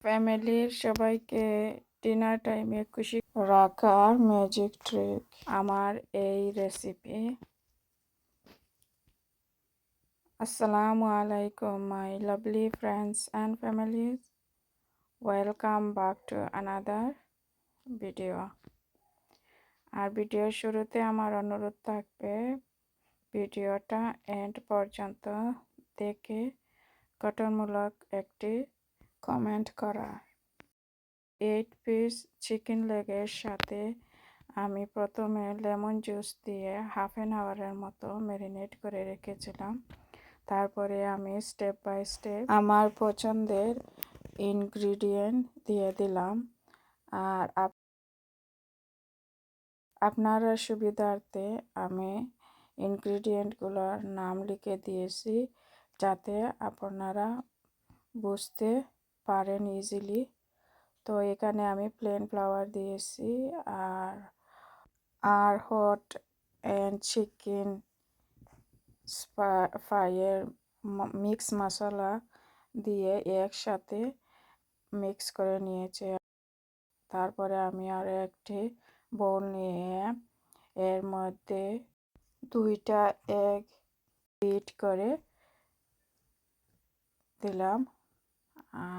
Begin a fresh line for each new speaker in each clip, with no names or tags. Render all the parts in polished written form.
ফ্যামিলির সবাইকে ডিনার টাইমে খুশি রাখার ম্যাজিক ট্রিক আমার এই রেসিপি। আসসালামু আলাইকুম my lovely friends and families, welcome back to another video. আর ভিডিওর শুরুতে আমার অনুরোধ থাকবে ভিডিওটা এন্ড পর্যন্ত দেখে গঠনমূলক একটি কমেন্ট করা। 8 পিস চিকেন লেগের সাথে আমি প্রথমে লেমন জুস দিয়ে হাফ অ্যান আওয়ারের মতো ম্যারিনেট করে রেখেছিলাম। তারপরে আমি স্টেপ বাই স্টেপ আমার পছন্দের ইনগ্রিডিয়েন্ট দিয়ে দিলাম। আর আপনারা সুবিধার্থে আমি ইনগ্রিডিয়েন্টগুলোর নাম লিখে দিয়েছি যাতে আপনারা বুঝতে পারেন ইজিলি। তো এখানে আমি প্লেন ফ্লাওয়ার দিয়েছি আর হট অ্যান্ড চিকেন ফ্রাইয়ের মিক্স মশলা দিয়ে একসাথে মিক্স করে নিয়েছি। তারপরে আমি আর একটি বোল নিয়ে এর মধ্যে 2টা এগ বিট করে দিলাম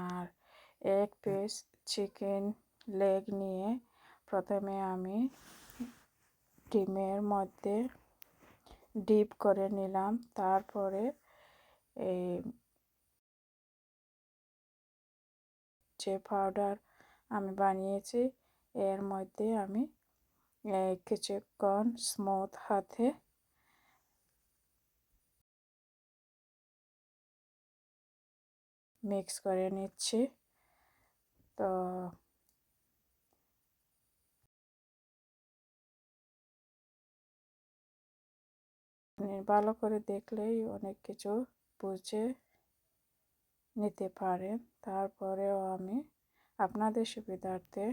আর 1 পিস চিকেন লেগ নিয়ে প্রথমে আমি ডিমের মধ্যে ডিপ করে নিলাম। তারপরে এই যে পাউডার আমি বানিয়েছি এর মধ্যে আমি কিছুক্ষণ স্মুথ হাতে মিক্স করে নিচ্ছি। তো ভালো করে দেখলেই অনেক কিছু বুঝে নিতে পারেন। তারপরেও আমি আপনাদের সুবিধার্থে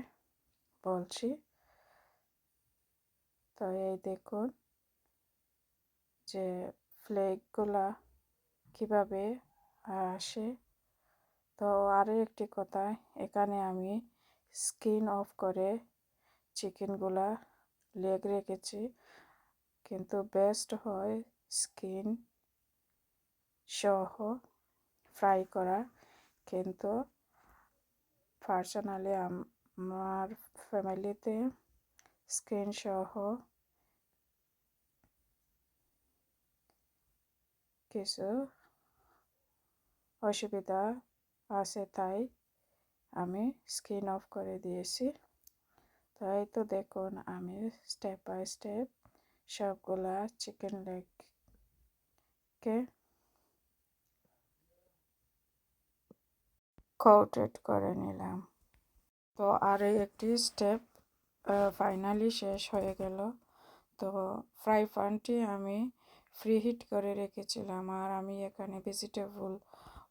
বলছি। তো এই দেখুন যে ফ্লেকগুলা কিভাবে আসে। তো আরও একটি কথা, এখানে আমি স্কিন অফ করে চিকেনগুলা লেগ রেখেছি, কিন্তু বেস্ট হয় স্কিন সহ ফ্রাই করা। কিন্তু পার্সোনালি আমার ফ্যামিলিতে স্কিন সহ কিছু অসুবিধা আছে, তাই আমি স্কিন অফ করে দিয়েছি। তাই তো দেখুন আমি স্টেপ বাই স্টেপ সবগুলা চিকেন লেগকে কোটেড করে নিলাম। তো আরও একটি স্টেপ ফাইনালি শেষ হয়ে গেল। তো ফ্রাই প্যানটি আমি ফ্রি হিট করে রেখেছিলাম আর আমি এখানে ভেজিটেবল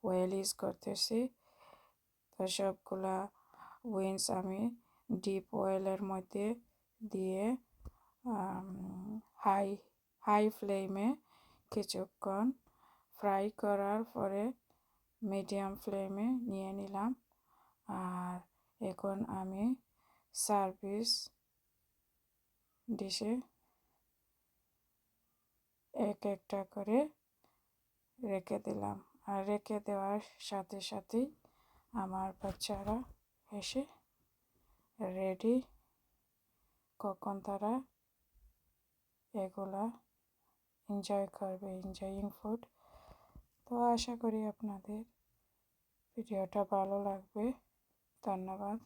অয়েল ইউজ করতেছি। তো সবগুলা উইংস আমি ডিপ অয়েলের মধ্যে দিয়ে হাই ফ্লেমে কিছুক্ষণ ফ্রাই করার পরে মিডিয়াম ফ্লেমে নিয়ে নিলাম। আর এখন আমি সার্ভিস ডিশে একটা করে রেখে দিলাম। আর রেখে দেওয়ার সাথে সাথেই আমার বাচ্চারা এসে রেডি, কখন তারা এগুলা এনজয় করবে, এনজয়িং ফুড। তো আশা করি আপনাদের ভিডিওটা ভালো লাগবে। ধন্যবাদ।